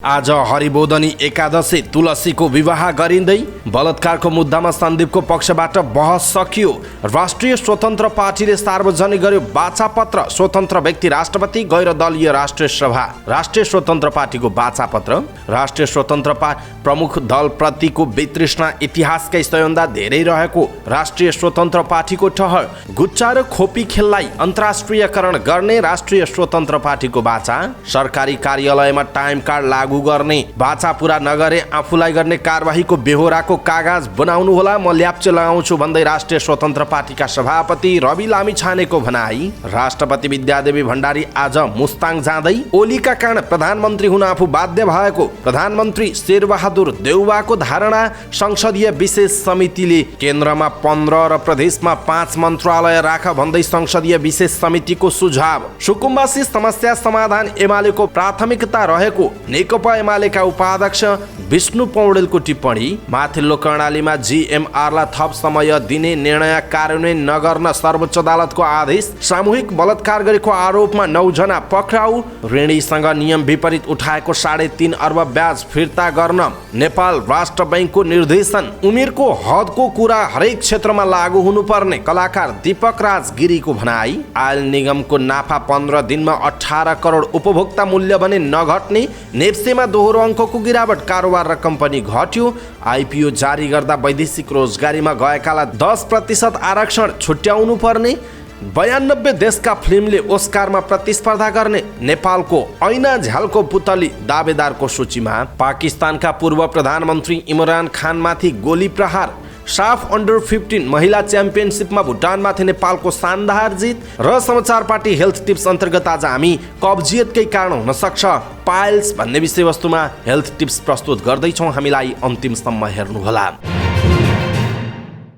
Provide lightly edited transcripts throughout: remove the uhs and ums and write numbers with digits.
आज हरिबोधनी एकादशी तुलसीको विवाह गरिँदै बलात्कारको मुद्दामा सन्दीपको पक्षबाट बहस सकियो। राष्ट्रिय स्वतन्त्र पार्टीले सार्वजनिक गर्यो बाचापत्र। स्वतन्त्र व्यक्ति राष्ट्रपति, गैर दलीय राष्ट्रिय सभा। राष्ट्रिय स्वतन्त्र पार्टीको बाचापत्र। राष्ट्रिय स्वतन्त्र प्रमुख दलप्रतिको वितृष्णा इतिहासकै सबैभन्दा धेरै रहेको राष्ट्रिय स्वतन्त्र पार्टीको ठहर। गुच्चा र खोपी खेललाई अन्तर्राष्ट्रियकरण गर्ने राष्ट्रिय स्वतन्त्र पार्टीको बाचा। सरकारी कार्यालयमा टाइम कार्ड लागू गर्ने बाचा पूरा नगरे आफूलाई गर्ने कारबाहीको बेहोराको कागज बनाउनु होला, म ल्याप्चे लगाउँछु भन्दै राष्ट्रिय स्वतन्त्र पार्टीका सभापति रवि लामिछानेको भनाई। राष्ट्रपति विद्यादेवी भण्डारी आज मुस्ताङ जाँदै ओलीका कारण प्रधानमन्त्री हुन आफू बाध्य भएको प्रधानमन्त्री शेरबहादुर देउवाको धारणा। संसदीय विशेष समितिले केन्द्रमा 15 र प्रदेशमा 5 मन्त्रालय राख भन्दै संसदीय विशेष समितिको सुझाव। सुकुम्बासी समस्या समाधान एमालेको प्राथमिकता रहेको नेकपा एमालेका उपाध्यक्ष विष्णु पौडेलको टिप्पणी। माथिल्लो कर्णालीमा जीएमआरलाई थप समय दिने निर्णय कार्यान्वयन नगर्न सर्वोच्च अदालतको आदेश। सामूहिक बलात्कार गरेको आरोपमा 9 जना पक्राउ। ऋणीसँग नियम विपरीत उठाएको 3.5 अर्ब ब्याज फिर्ता गर्न नेपाल राष्ट्र बैंकको निर्देशन। उमेरको हदको कुरा हरेक क्षेत्रमा लागू हुनुपर्ने कलाकार दीपक राज गिरीको भनाई। आयल निगमको नाफा 15 दिनमा 18 करोड उपभोक्ता मूल्य भने नघट्ने। नेप्सेमा दोहोरो अङ्कको गिरावट, कारोबार र कम्पनी घट्यो। आइपिओ जारी गर्दा वैदेशिक रोजगारीमा गएकालाई 10% आरक्षण छुट्याउनु पर्ने। 92 देशका फिल्मले ओस्कारमा प्रतिस्पर्धा गर्ने। नेपालको ऐना झ्यालको पुतली दावेदारको सूचीमा। पाकिस्तानका पूर्व प्रधानमन्त्री इमरान खानमाथि गोली प्रहार। साफ अन्डर 15 महिला च्याम्पियनसिपमा भुटानमाथि नेपालको शानदार जित। र समाचार पार्टी हेल्थ टिप्स अन्तर्गत आज हामी कब्जियतकै कारण हुन सक्छ पाइल्स भन्ने विषयवस्तुमा हेल्थ टिप्स प्रस्तुत गर्दैछौँ। हामीलाई अन्तिमसम्म हेर्नुहोला।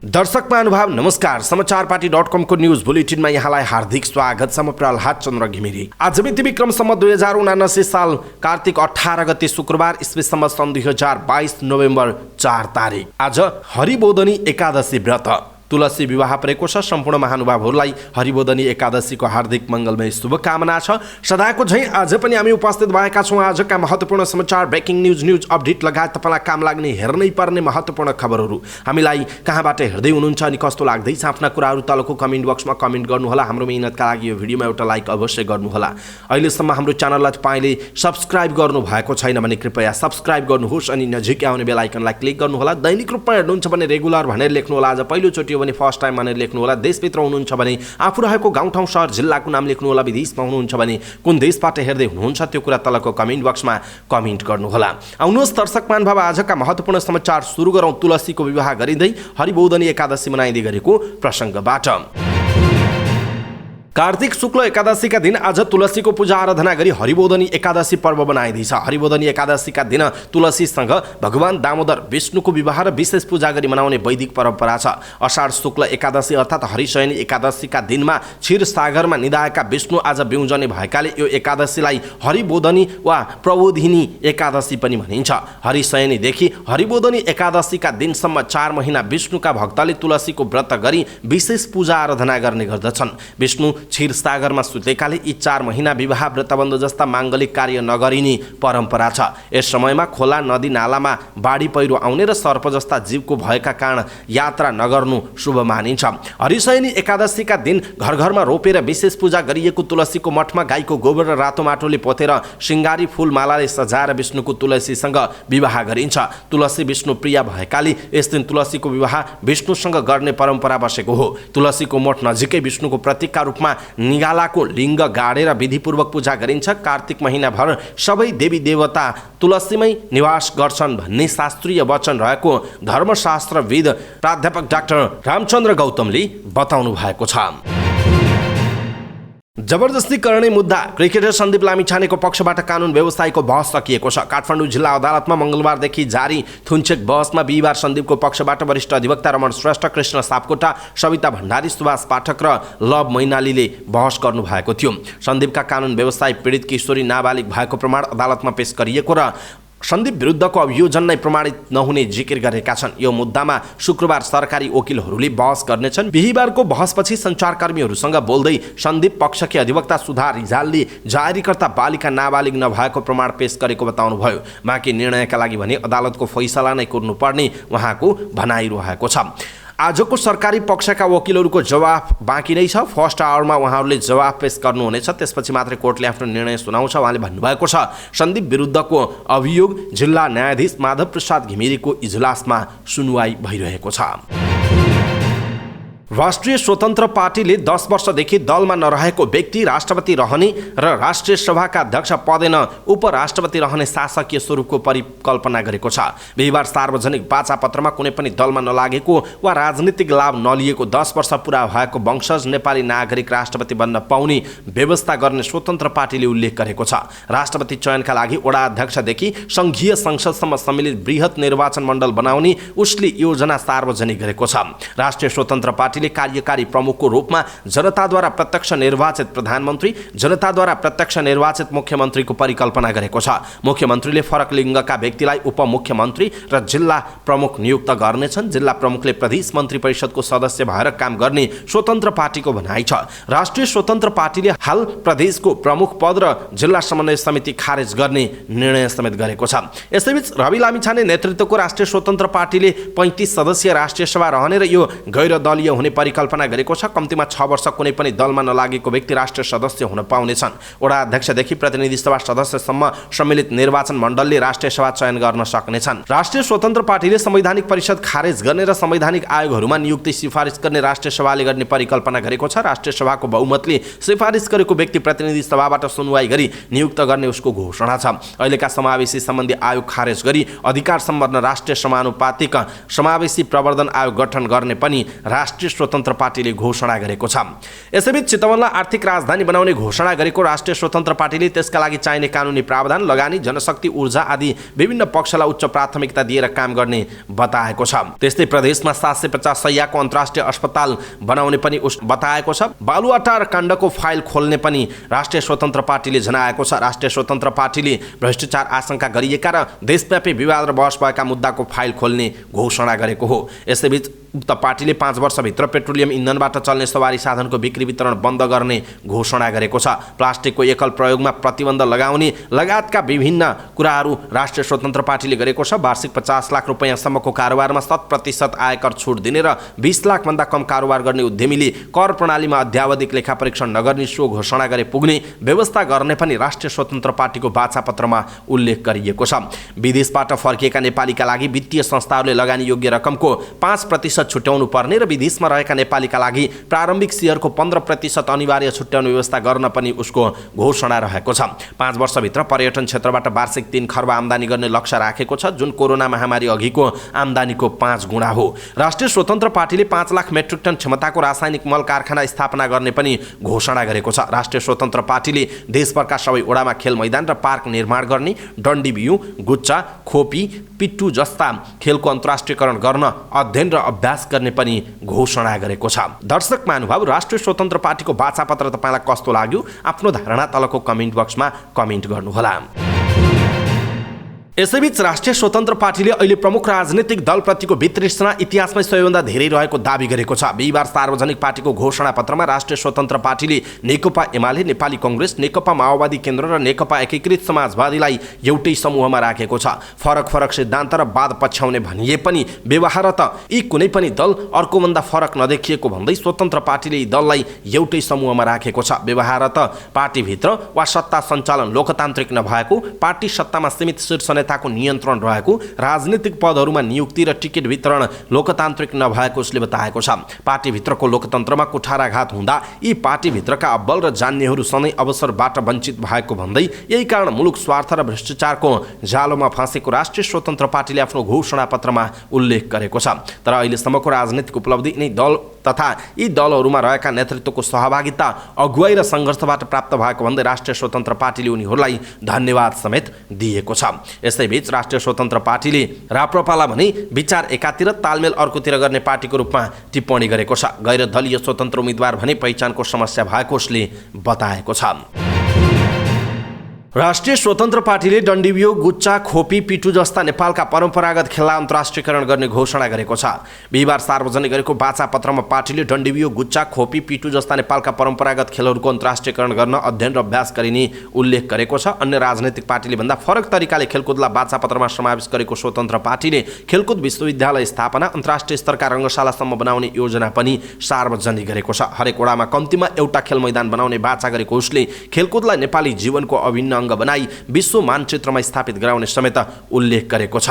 दर्शक महानुभाव नमस्कार। समाचार पार्टी.com को न्यूज बुलेटिनमा यहाँलाई हार्दिक स्वागत छ। म प्रहलाद चन्द्र घिमिरे। आज मिति विक्रमसम्म 2079 साल कार्तिक 18 गते शुक्रबार ईस्वीसम्म सन् 2022 नोभेम्बर 4 तारिक। आज हरिबोधनी एकादशी व्रत। तुलसी विवाह परेको छ। सम्पूर्ण महानुभावहरूलाई हरिबोधनी एकादशीको हार्दिक मङ्गलमय शुभकामना छ। सदाको झैँ आज पनि हामी उपस्थित भएका छौँ आजका महत्त्वपूर्ण समाचार, ब्रेकिङ न्युज अपडेट लगायत तपाईँलाई काम लाग्ने हेर्नै पर्ने महत्त्वपूर्ण खबरहरू हामीलाई कहाँबाट हेर्दै हुनुहुन्छ अनि कस्तो लाग्दैछ आफ्ना कुराहरू तलको कमेन्ट बक्समा कमेन्ट गर्नुहोला। हाम्रो मेहनतका लागि यो भिडियोमा एउटा लाइक अवश्य गर्नुहोला। अहिलेसम्म हाम्रो च्यानललाई तपाईँले सब्सक्राइब गर्नु भएको छैन भने कृपया सब्सक्राइब गर्नुहोस् अनि नजिकै आउने बेल आइकनलाई क्लिक गर्नुहोला। दैनिक रूपमा हेर्नुहुन्छ भने रेगुलर भनेर लेख्नुहोला। आज पहिलोचोटि भने फर्स्ट टाइम भनेर लेख्नुहोला। देशभित्र हुनुहुन्छ भने आफू रहेको गाउँठाउँ सहर जिल्लाको नाम लेख्नुहोला। विदेशमा हुनुहुन्छ भने कुन देशबाट हेर्दै हुनुहुन्छ त्यो कुरा तलको कमेन्ट बक्समा कमेन्ट गर्नुहोला। आउनुहोस् दर्शक महानुभाव आजका महत्त्वपूर्ण समाचार सुरु गरौँ तुलसीको विवाह गरिँदै हरिबोधनी एकादशी मनाइँदै गरेको प्रसङ्गबाट। कार्तिक शुक्ल एकादशीका दिन आज तुलसीको पूजा आराधना गरी हरिबोधनी एकादशी पर्व मनाइँदैछ। हरिबोधनी एकादशीका दिन तुलसीसँग भगवान दामोदर विष्णुको विवाह र विशेष पूजा गरी मनाउने वैदिक परम्परा छ। अषाढ शुक्ल एकादशी अर्थात् हरिशयनी एकादशीका दिनमा क्षीर सागरमा निधाएका विष्णु आज बिउजने भएकाले यो एकादशीलाई हरिबोधनी वा प्रबोधिनी एकादशी पनि भनिन्छ। हरिशयनीदेखि हरिबोधनी एकादशीका दिनसम्म 4 महिना विष्णुका भक्तले तुलसीको व्रत गरी विशेष पूजा आराधना गर्ने गर्दछन्। विष्णु क्षीर सागरमा सुतेकाले यी 4 महिना विवाह व्रतबन्ध जस्ता माङ्गलिक कार्य नगरिने परम्परा छ। यस समयमा खोला, नदी, नालामा बाढी पहिरो आउने र सर्प जस्ता जीवको भएका कारण यात्रा नगर्नु शुभ मानिन्छ। हरिशयनी एकादशीका दिन घर घरमा रोपेर विशेष पूजा गरिएको तुलसीको मठमा गाईको गोबर र रातो माटोले पोतेर सिङ्गारी फुलमालाले सजाएर विष्णुको तुलसीसँग विवाह गरिन्छ। तुलसी विष्णु प्रिय भएकाले यस दिन तुलसीको विवाह विष्णुसँग गर्ने परम्परा बसेको हो। तुलसीको मठ नजिकै विष्णुको प्रतीकका रूपमा निगालाको लिङ्ग गाडेर विधिपूर्वक पूजा गरिन्छ। कार्तिक महिनाभर सबै देवी देवता तुलसीमै निवास गर्छन् भन्ने शास्त्रीय वचन रहेको धर्मशास्त्रविद प्राध्यापक डाक्टर रामचन्द्र गौतमले बताउनु भएको छ। जबरजस्ती गर्ने मुद्दा क्रिकेटर सन्दीप लामिछानेको पक्षबाट कानुन व्यवस्थाको बहस सकिएको छ। काठमाडौँ जिल्ला अदालतमा मङ्गलबारदेखि जारी थुन्चेक बहसमा बिहिबार सन्दीपको पक्षबाट वरिष्ठ अधिवक्ता रमण श्रेष्ठ, कृष्ण सापकोटा, सविता भण्डारी, सुभाष पाठक र लव मैनालीले बहस गर्नु भएको थियो। सन्दीपका कानुन व्यवस्था पीडित किशोरी नाबालिग भएको प्रमाण अदालतमा पेश गरिएको र सन्दीप विरुद्धको अभियोजन नै प्रमाणित नहुने जिकिर गरेका छन्। यो मुद्दामा शुक्रबार सरकारी वकिलहरूले बहस गर्नेछन्। बिहीबारको बहसपछि सञ्चारकर्मीहरूसँग बोल्दै सन्दीप पक्षकी अधिवक्ता सुधा रिजालले जारीकर्ता बालिका नाबालिग नभएको प्रमाण पेश गरेको बताउनुभयो। बाँकी निर्णयका लागि भने अदालतको फैसला नै कुर्नुपर्ने उहाँको भनाइरहेको छ। आजको सरकारी पक्षका वकिलहरूको जवाफ बाँकी नै छ। फर्स्ट आवरमा उहाँहरूले जवाफ पेश गर्नुहुनेछ, त्यसपछि मात्रै कोर्टले आफ्नो निर्णय सुनाउँछ। उहाँले भन्नुभएको छ सन्दीप विरुद्धको अभियोग जिल्ला न्यायाधीश माधव प्रसाद घिमिरेको इजलासमा सुनवाई भइरहेको छ। राष्ट्रिय स्वतन्त्र पार्टीले 10 वर्षदेखि दलमा नरहेको व्यक्ति राष्ट्रपति रहने र राष्ट्रिय सभाका अध्यक्ष पदेन उपराष्ट्रपति रहने शासकीय स्वरूपको परिकल्पना गरेको छ। बिहीबार सार्वजनिक वाचापत्रमा कुनै पनि दलमा नलागेको वा राजनीतिक लाभ नलिएको 10 वर्ष पुरा भएको वंशज नेपाली नागरिक राष्ट्रपति बन्न पाउने व्यवस्था गर्ने स्वतन्त्र पार्टीले उल्लेख गरेको छ। राष्ट्रपति चयनका लागि वडा अध्यक्षदेखि सङ्घीय संसदसम्म सम्मिलित बृहत निर्वाचन मण्डल बनाउने उसले योजना सार्वजनिक गरेको छ। राष्ट्रिय स्वतन्त्र पार्टी कार्यकारी प्रमुखको रूपमा जनताद्वारा प्रत्यक्ष निर्वाचित प्रधानमन्त्री, जनताद्वारा प्रत्यक्ष निर्वाचित मुख्यमन्त्रीको परिकल्पना गरेको छ। मुख्यमन्त्रीले फरक लिङ्गका व्यक्तिलाई उपमुख्यमन्त्री र जिल्ला प्रमुख नियुक्त गर्नेछन्। जिल्ला प्रमुखले प्रदेश मन्त्री परिषदको सदस्य भएर काम गर्ने स्वतन्त्र पार्टीको भनाइ छ। राष्ट्रिय स्वतन्त्र पार्टीले हाल प्रदेशको प्रमुख पद र जिल्ला समन्वय समिति खारेज गर्ने निर्णय समेत गरेको छ। यसैबीच रवि लामिछाने नेतृत्वको राष्ट्रिय स्वतन्त्र पार्टीले 35 सदस्यीय राष्ट्रिय सभा रहने र यो गैर दलीय हुने परिकल्पना गरेको छ। कम्तीमा 6 वर्ष कुनै पनि दलमा नलागेको व्यक्ति राष्ट्रिय सदस्य हुन पाउनेछन्। वडा अध्यक्षदेखि प्रतिनिधि सभा सदस्यसम्म सम्मिलित निर्वाचन मण्डलले राष्ट्रिय सभा चयन गर्न सक्नेछन्। राष्ट्रिय स्वतन्त्र पार्टीले संवैधानिक परिषद खारेज गर्ने र संवैधानिक आयोगहरूमा नियुक्ति सिफारिस गर्ने राष्ट्रिय सभाले गर्ने परिकल्पना गरेको छ। राष्ट्रिय सभाको बहुमतले सिफारिस गरेको व्यक्ति प्रतिनिधि सभाबाट सुनवाई गरी नियुक्त गर्ने उसको घोषणा छ। अहिलेका समावेशी सम्बन्धी आयोग खारेज गरी अधिकार सम्पन्न राष्ट्रिय समानुपातिक समावेशी प्रवर्धन आयोग गठन गर्ने पनि राष्ट्रिय स्वतन्त्र पार्टीले घोषणा गरेको छ। यसैबीच चितवनलाई आर्थिक राजधानी बनाउने घोषणा गरेको राष्ट्रिय स्वतन्त्र पार्टीले त्यसका लागि चाहिने कानुनी प्रावधान, लगानी, जनशक्ति, ऊर्जा आदि विभिन्न पक्षलाई उच्च प्राथमिकता दिएर काम गर्ने बताएको छ। त्यस्तै प्रदेशमा 750 शय्याको अन्तर्राष्ट्रिय अस्पताल बनाउने पनि बताएको छ। बालुवाटार काण्डको फाइल खोल्ने पनि राष्ट्रिय स्वतन्त्र पार्टीले जनाएको छ। राष्ट्रिय स्वतन्त्र पार्टीले भ्रष्टाचार आशंका गरिएका र देशव्यापी विवाद र बहस भएका मुद्दाको फाइल खोल्ने घोषणा गरेको हो। यसैबीच उक्त पार्टीले 5 वर्षभित्र पेट्रोलियम इन्धनबाट चल्ने सवारी साधनको बिक्री वितरण बन्द गर्ने घोषणा गरेको छ। प्लास्टिकको एकल प्रयोगमा प्रतिबन्ध लगाउने लगायतका विभिन्न कुराहरू राष्ट्रिय स्वतन्त्र पार्टीले गरेको छ। वार्षिक 50 लाख रुपैयाँसम्मको कारोबारमा 100% आयकर छुट दिने र 20 लाखभन्दा कम कारोबार गर्ने उद्यमीले कर प्रणालीमा अध्यावधिक लेखा परीक्षण नगर्ने सो घोषणा गरे पुग्ने व्यवस्था गर्ने पनि राष्ट्रिय स्वतन्त्र पार्टीको वाचापत्रमा उल्लेख गरिएको छ। विदेशबाट फर्किएका नेपालीका लागि वित्तीय संस्थाहरूले लगानी योग्य रकमको 5% छुट्याउनु पर्ने र विदेशमा रहेका नेपालीका लागि प्रारम्भिक शेयरको 15% अनिवार्य छुट्याउने व्यवस्था गर्न पनि उसको घोषणा रहेको छ। 5 वर्षभित्र पर्यटन क्षेत्रबाट वार्षिक 3 खर्ब आम्दानी गर्ने लक्ष्य राखेको छ, जुन कोरोना महामारी अघिको आम्दानीको 5 गुणा हो। राष्ट्रिय स्वतन्त्र पार्टीले 5 लाख मेट्रिक टन क्षमताको रासायनिक मल कारखाना स्थापना गर्ने पनि घोषणा गरेको छ। राष्ट्रिय स्वतन्त्र पार्टीले देशभरका सबै वडामा खेल मैदान र पार्क निर्माण गर्ने, डन्डी बिउ, गुच्चा, खोपी, पिट्टु जस्ता खेलको अन्तर्राष्ट्रियकरण गर्न अध्ययन र अभ्यास गर्ने पनि घोषणा गरेको छ। दर्शक महानुभाव, राष्ट्रिय स्वतन्त्र पार्टीको वाचापत्र तपाईलाई कस्तो लाग्यो? आफ्नो धारणा तलको कमेन्ट बक्समा कमेन्ट गर्नुहोला। यसैबीच राष्ट्रिय स्वतन्त्र पार्टीले अहिले प्रमुख राजनीतिक दलप्रतिको वितृष्णा इतिहासमै सबैभन्दा धेरै रहेको दाबी गरेको छ। बिहीबार सार्वजनिक पार्टीको घोषणा पत्रमा राष्ट्रिय स्वतन्त्र पार्टीले नेकपा एमाले, नेपाली कङ्ग्रेस, नेकपा माओवादी केन्द्र र नेकपा एकीकृत समाजवादीलाई एउटै समूहमा राखेको छ। फरक फरक सिद्धान्त र वाद पछ्याउने भनिए पनि व्यवहारत यी कुनै पनि दल अर्कोभन्दा फरक नदेखिएको भन्दै स्वतन्त्र पार्टीले यी दललाई एउटै समूहमा राखेको छ। व्यवहारत पार्टीभित्र वा सत्ता सञ्चालन लोकतान्त्रिक नभएको, पार्टी सत्तामा सीमित शीर्ष नेताको नियन्त्रण रहेको, राजनीतिक पदहरूमा नियुक्ति र टिकट वितरण लोकतान्त्रिक नभएको उसले बताएको छ। पार्टीभित्रको लोकतन्त्रमा कुठाराघात हुँदा यी पार्टीभित्रका अब्बल र जान्नेहरू सधैँ अवसरबाट वञ्चित भएको भन्दै यही कारण मुलुक स्वार्थ र भ्रष्टाचारको जालोमा फँसेको राष्ट्रिय स्वतन्त्र पार्टीले आफ्नो घोषणा पत्रमा उल्लेख गरेको छ। तर अहिलेसम्मको राजनीतिक उपलब्धि यिनै दल तथा यी दलहरूमा रहेका नेतृत्वको सहभागिता, अगुवाई र सङ्घर्षबाट प्राप्त भएको भन्दै राष्ट्रिय स्वतन्त्र पार्टीले उनीहरूलाई धन्यवाद समेत दिएको छ। यसैबीच राष्ट्रिय स्वतन्त्र पार्टीले राप्रपालाई भने विचार एकातिर तालमेल अर्कोतिर गर्ने पार्टीको रूपमा टिप्पणी गरेको छ। गैर दलीय स्वतन्त्र उम्मेदवार भने पहिचानको समस्या भएको उसले बताएको छ। राष्ट्रिय स्वतन्त्र पार्टीले डन्डीबियो, गुच्चा, खोपी, पिटु जस्ता नेपालका परम्परागत खेललाई अन्तर्राष्ट्रियकरण गर्ने घोषणा गरेको छ। बिहिबार सार्वजनिक गरेको वाचापत्रमा पार्टीले डन्डीबियो, गुच्चा, खोपी, पिटु जस्ता नेपालका परम्परागत खेलहरूको अन्तर्राष्ट्रियकरण गर्न अध्ययन र अभ्यास गरिने उल्लेख गरेको छ। अन्य राजनैतिक पार्टीले भन्दा फरक तरिकाले खेलकुदलाई वाचापत्रमा समावेश गरेको स्वतन्त्र पार्टीले खेलकुद विश्वविद्यालय स्थापना, अन्तर्राष्ट्रिय स्तरका रङ्गशालासम्म बनाउने योजना पनि सार्वजनिक गरेको छ। हरेक वडामा कम्तीमा एउटा खेल मैदान बनाउने वाचा गरेको उसले खेलकुदलाई नेपाली जीवनको अभिन्न अङ्ग बनाई विश्व मानचित्रमा स्थापित गराउने समेत उल्लेख गरेको छ।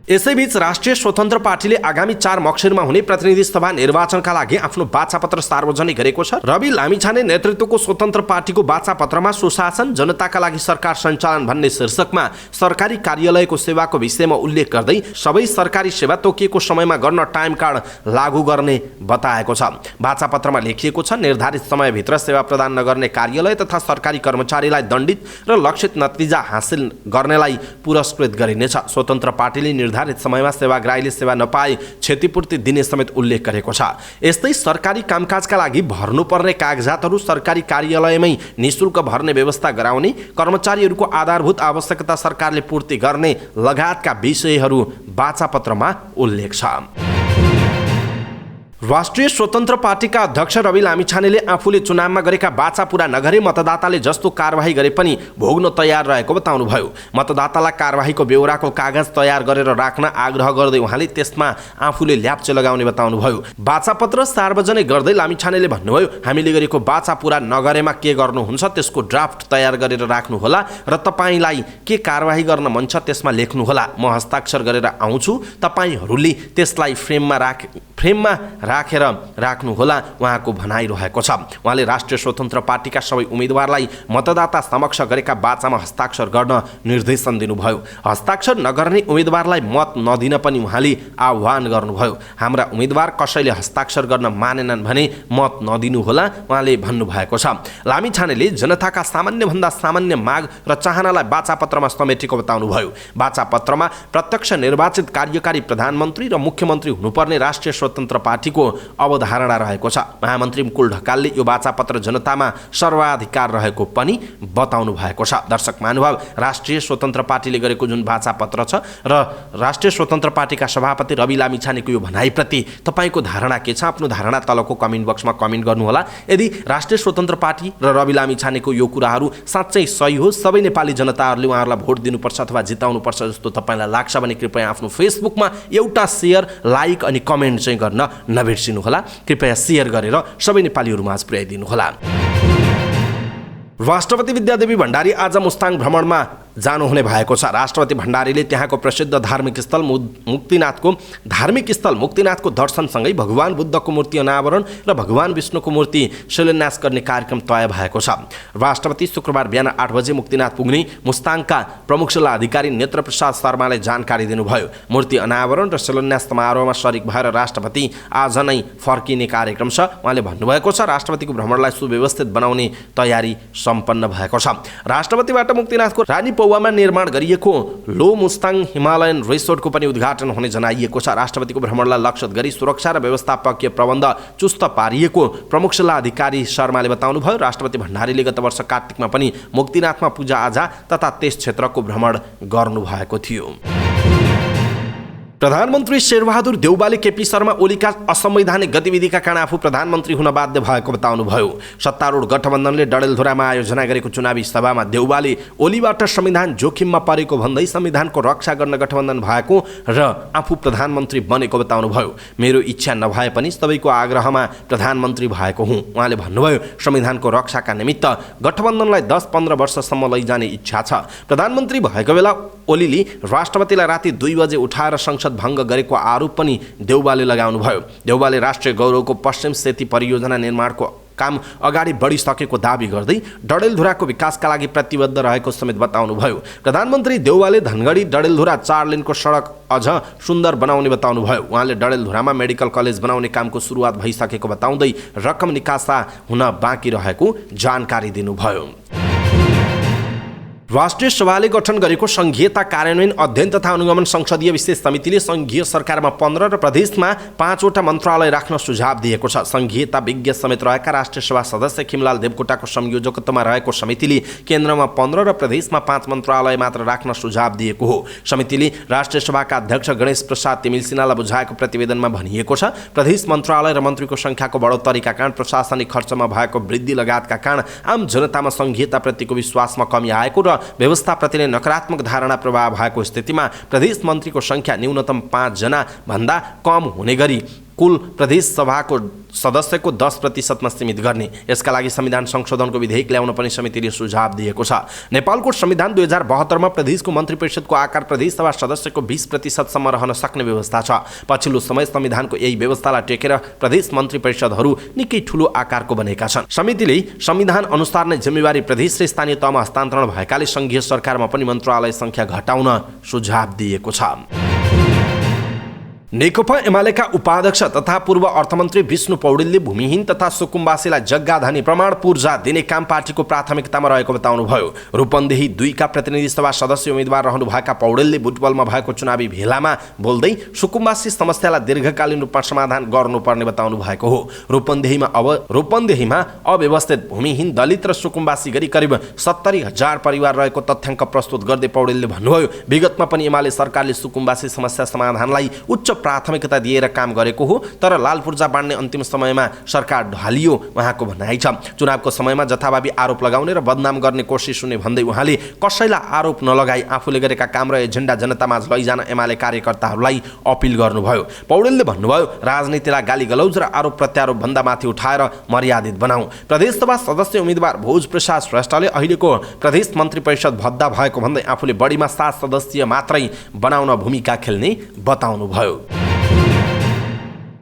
यसैबीच राष्ट्रिय स्वतन्त्र पार्टीले आगामी 4 मक्सिरमा हुने प्रतिनिधि सभा निर्वाचनका लागि आफ्नो वाचापत्र सार्वजनिक गरेको छ। रवि लामिछाने नेतृत्वको स्वतन्त्र पार्टीको वाचापत्रमा सुशासन, जनताका लागि सरकार सञ्चालन भन्ने शीर्षकमा सरकारी कार्यालयको सेवाको विषयमा उल्लेख गर्दै सबै सरकारी सेवा तोकिएको समयमा गर्न टाइम कार्ड लागू गर्ने बताएको छ। वाचापत्रमा लेखिएको छ, निर्धारित समयभित्र सेवा प्रदान नगर्ने कार्यालय तथा सरकारी कर्मचारीलाई दण्डित र लक्षित नतिजा हासिल गर्नेलाई पुरस्कृत गरिनेछ। स्वतन्त्र पार्टीले निर्धारित समयमा सेवाग्राहीले सेवा नपाए क्षतिपूर्ति दिने समेत उल्लेख गरेको छ। यस्तै सरकारी कामकाजका लागि भर्नुपर्ने कागजातहरू सरकारी कार्यालयमै निःशुल्क भर्ने व्यवस्था गराउने, कर्मचारीहरूको आधारभूत आवश्यकता सरकारले पूर्ति गर्ने लगायतका विषयहरू वाचापत्रमा उल्लेख छ। राष्ट्रिय स्वतन्त्र पार्टीका अध्यक्ष रवि लामिछानेले आफूले चुनावमा गरेका वाचा पूरा नगरे मतदाताले जस्तो कारबाही गरे पनि भोग्न तयार रहेको बताउनुभयो। मतदातालाई कारबाहीको बेहोराको कागज तयार गरेर राख्न आग्रह गर्दै उहाँले त्यसमा आफूले ल्याप्चे लगाउने बताउनुभयो। वाचापत्र सार्वजनिक गर्दै लामिछानेले भन्नुभयो, हामीले गरेको वाचा पूरा नगरेमा के गर्नुहुन्छ त्यसको ड्राफ्ट तयार गरेर राख्नुहोला र तपाईँलाई के कारबाही गर्न मन छ त्यसमा लेख्नुहोला। म हस्ताक्षर गरेर आउँछु, तपाईँहरूले त्यसलाई फ्रेममा राखेर राख्नुहोला, उहाँको भनाइरहेको छ। उहाँले राष्ट्रिय स्वतन्त्र पार्टीका सबै उम्मेदवारलाई मतदाता समक्ष गरेका वाचामा हस्ताक्षर गर्न निर्देशन दिनुभयो। हस्ताक्षर नगर्ने उम्मेदवारलाई मत नदिन पनि उहाँले आह्वान गर्नुभयो। हाम्रा उम्मेदवार कसैले हस्ताक्षर गर्न मानेनन् भने मत नदिनुहोला, उहाँले भन्नुभएको छ। लामिछानेले जनताका सामान्यभन्दा सामान्य माग र चाहनालाई वाचापत्रमा समेटेको बताउनुभयो। वाचापत्रमा प्रत्यक्ष निर्वाचित कार्यकारी प्रधानमन्त्री र मुख्यमन्त्री हुनुपर्ने राष्ट्रिय स्वतन्त्र पार्टीको अवधारणा रहेको छ। महामन्त्री मुकुल ढकालले यो वाचापत्र जनतामा सर्वाधिकार रहेको पनि बताउनु भएको छ। दर्शक महानुभाव, राष्ट्रिय स्वतन्त्र पार्टीले गरेको जुन वाचापत्र छ र राष्ट्रिय स्वतन्त्र पार्टीका सभापति रवि लामिछानेको यो भनाइप्रति तपाईँको धारणा के छ? आफ्नो धारणा तलको कमेन्ट बक्समा कमेन्ट गर्नुहोला। यदि राष्ट्रिय स्वतन्त्र पार्टी र रवि लामिछानेको यो कुराहरू साँच्चै सही हो, सबै नेपाली जनताहरूले उहाँहरूलाई भोट दिनुपर्छ अथवा जिताउनुपर्छ जस्तो तपाईँलाई लाग्छ भने कृपया आफ्नो फेसबुकमा एउटा सेयर, लाइक अनि कमेन्ट चाहिँ गर्न नबिर्सिनुहोला। कृपया सेयर गरेर सबै नेपालीहरूमाझ पुर्याइदिनुहोला। राष्ट्रपति विद्यादेवी भण्डारी आज मुस्ताङ भ्रमणमा जानुहुने भएको छ। राष्ट्रपति भण्डारीले त्यहाँको प्रसिद्ध धार्मिक स्थल मुक्तिनाथको दर्शनसँगै भगवान बुद्धको मूर्ति अनावरण र भगवान विष्णुको मूर्ति शिलान्यास गर्ने कार्यक्रम तय भएको छ। राष्ट्रपति शुक्रबार बिहान 8 बजे मुक्तिनाथ पुग्ने मुस्ताङका प्रमुख जिल्लाधिकारी नेत्र प्रसाद शर्माले जानकारी दिनुभयो। मूर्ति अनावरण र शिलान्यास समारोहमा सरिक भएर राष्ट्रपति आज नै फर्किने कार्यक्रम छ। उहाँले भन्नुभएको छ, राष्ट्रपतिको भ्रमणलाई सुव्यवस्थित बनाउने तयारी सम्पन्न भएको छ। राष्ट्रपतिबाट मुक्तिनाथको रानी पौवामा निर्माण गरिएको लो मुस्ताङ हिमालयन रिसोर्टको पनि उद्घाटन हुने जनाइएको छ। राष्ट्रपतिको भ्रमणलाई लक्षित गरी सुरक्षा र व्यवस्थापकीय प्रबन्ध चुस्त पारिएको प्रमुख जिल्ला अधिकारी शर्माले बताउनुभयो। राष्ट्रपति भण्डारीले गत वर्ष कार्तिकमा पनि मुक्तिनाथमा पूजाआजा तथा त्यस क्षेत्रको भ्रमण गर्नुभएको थियो। प्रधानमन्त्री शेरबहादुर देउवाले केपी शर्मा ओलीका असंवैधानिक गतिविधिका कारण आफू प्रधानमन्त्री हुन बाध्य भएको बताउनुभयो। सत्तारूढ गठबन्धनले डडेलधुरामा आयोजना गरेको चुनावी सभामा देउवाले ओलीबाट संविधान जोखिममा परेको भन्दै संविधानको रक्षा गर्न गठबन्धन भएको र आफू प्रधानमन्त्री बनेको बताउनुभयो। मेरो इच्छा नभए पनि सबैको आग्रहमा प्रधानमन्त्री भएको हुँ, उहाँले भन्नुभयो। संविधानको रक्षाका निमित्त गठबन्धनलाई 10-15 वर्षसम्म लैजाने इच्छा छ। प्रधानमन्त्री भएको बेला ओलीले राष्ट्रपतिलाई राति 2 बजे उठाएर संसद भङ्ग गरेको आरोप पनि देउवाले लगाउनुभयो। देउवाले राष्ट्रिय गौरवको पश्चिम सेती परियोजना निर्माणको काम अगाडि बढिसकेको दाबी गर्दै डडेलधुराको विकासका लागि प्रतिबद्ध रहेको समेत बताउनुभयो। प्रधानमन्त्री देउवाले धनगढी डडेलधुरा 4 लेनको सडक अझ सुन्दर बनाउने बताउनुभयो। उहाँले डडेलधुरामा मेडिकल कलेज बनाउने कामको सुरुवात भइसकेको बताउँदै रकम निकासा हुन बाँकी रहेको जानकारी दिनुभयो। राष्ट्रिय सभाले गठन गरेको संघीयता कार्यान्वयन अध्ययन तथा अनुगमन संसदीय विशेष समितिले संघीय सरकारमा 15 र प्रदेशमा 5 वटा मन्त्रालय राख्न सुझाव दिएको छ। संघीयता विज्ञ समेत रहेका राष्ट्रिय सभा सदस्य खिमलाल देवकोटाको संयोजकत्वमा रहेको समितिले केन्द्रमा 15 र प्रदेशमा 5 मन्त्रालय मात्र राख्न सुझाव दिएको हो। समितिले राष्ट्रिय सभाका अध्यक्ष गणेश प्रसाद तिमिल सिन्हालाई बुझाएको प्रतिवेदनमा भनिएको छ, प्रदेश मन्त्रालय र मन्त्रीको संख्याको बढोत्तरीका कारण प्रशासनिक खर्चमा भएको वृद्धि लगायतका कारण आम जनतामा संघीयताप्रतिको विश्वासमा कमी आएको र व्यवस्थाप्रति नै नकारात्मक धारणा प्रभाव भएको स्थितिमा प्रदेश मन्त्रीको संख्या न्यूनतम 5 जना भन्दा कम हुने गरी कुल प्रदेश सभाको सदस्यको 10% सीमित गर्ने। यसका लागि संविधान संशोधनको विधेयक ल्याउन पनि समितिले सुझाव दिएको छ। नेपालको संविधान 2072 मा प्रदेशको मन्त्री परिषदको आकार प्रदेश सभा सदस्यको 20% सम्म रहन सक्ने व्यवस्था छ। पछिल्लो समय संविधानको यही व्यवस्थालाई टेकेर प्रदेश मन्त्री परिषदहरू निकै ठूलो आकारको बनेका छन्। समितिले संविधान अनुसार नै जिम्मेवारी प्रदेश र स्थानीय तहमा हस्तान्तरण भएकाले संघीय सरकारमा पनि मन्त्रालय संख्या घटाउन सुझाव दिएको छ। नेकपा एमालेका उपाध्यक्ष तथा पूर्व अर्थमन्त्री विष्णु पौडेलले भूमिहीन तथा सुकुम्बासीलाई जग्गा धनी प्रमाण पूर्जा दिने काम पार्टीको प्राथमिकतामा रहेको बताउनुभयो। रूपन्देही 2 का प्रतिनिधि सभा सदस्य उम्मेद्वार रहनुभएका पौडेलले बुटवलमा भएको चुनावी भेलामा बोल्दै सुकुम्बासी समस्यालाई दीर्घकालीन रूपमा समाधान गर्नुपर्ने बताउनु भएको हो। रूपन्देहीमा अव्यवस्थित भूमिहीन दलित र सुकुम्बासी गरी करिब 70,000 परिवार रहेको तथ्याङ्क प्रस्तुत गर्दै पौडेलले भन्नुभयो, विगतमा पनि एमाले सरकारले सुकुम्बासी समस्या समाधानलाई उच्च प्राथमिकता दिएर काम गरेको हो, तर लाल पूर्जा बाँड्ने अन्तिम समयमा सरकार ढालियो उहाँको भनाइ छ। चुनावको समयमा जथाभावी आरोप लगाउने र बदनाम गर्ने कोसिस हुने भन्दै उहाँले कसैलाई आरोप नलगाई आफूले गरेका काम र एजेन्डा जनतामाझ लैजान एमाले कार्यकर्ताहरूलाई अपिल गर्नुभयो। पौडेलले भन्नुभयो, राजनीतिलाई गाली गलौज र आरोप प्रत्यारोप भन्दा माथि उठाएर मर्यादित बनाऊ। प्रदेशसभा सदस्य उम्मेद्वार भोज प्रसाद श्रेष्ठले अहिलेको प्रदेश मन्त्री परिषद भद्दा भएको भन्दै आफूले बढीमा 7 सदस्य मात्रै बनाउन भूमिका खेल्ने बताउनुभयो।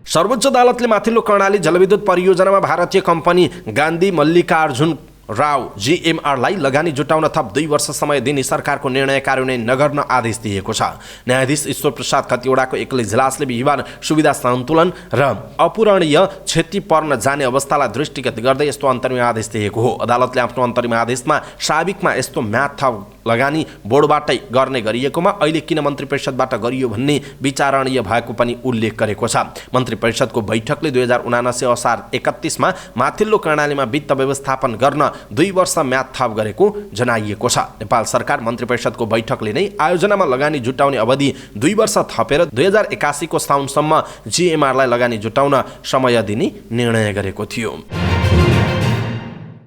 सर्वोच्च अदालतले माथिल्लो कर्णाली जलविद्युत परियोजनामा भारतीय कम्पनी गान्धी मल्लिकार्जुन राव जीएमआरलाई लगानी जुटाउन थप 2 वर्ष समय दिने सरकारको निर्णय कार्यान्वयन नगर्न आदेश दिएको छ। न्यायाधीश ईश्वर प्रसाद खतिवडाको एक्लै इजलासले बिहिबार सुविधा सन्तुलन र अपूरणीय क्षति पर्न जाने अवस्थालाई दृष्टिगत गर्दै यस्तो अन्तरिम आदेश दिएको हो। अदालतले आफ्नो अन्तरिम आदेशमा साबिकमा यस्तो म्याद थप लगानी बोर्डबाटै गर्ने गरिएकोमा अहिले किन मन्त्री परिषदबाट गरियो भन्ने विचारणीय भएको पनि उल्लेख गरेको छ। मन्त्री परिषदको बैठकले 2079 असार 31 मा माथिल्लो कर्णालीमा वित्त व्यवस्थापन गर्न 2 वर्ष म्याद थप गरेको जनाइएको छ। नेपाल सरकार मन्त्री परिषदको बैठकले नै आयोजनामा लगानी जुटाउने अवधि 2 वर्ष थपेर 2081 को साउनसम्म जीएमआरलाई लगानी जुटाउन समय दिने निर्णय गरेको थियो।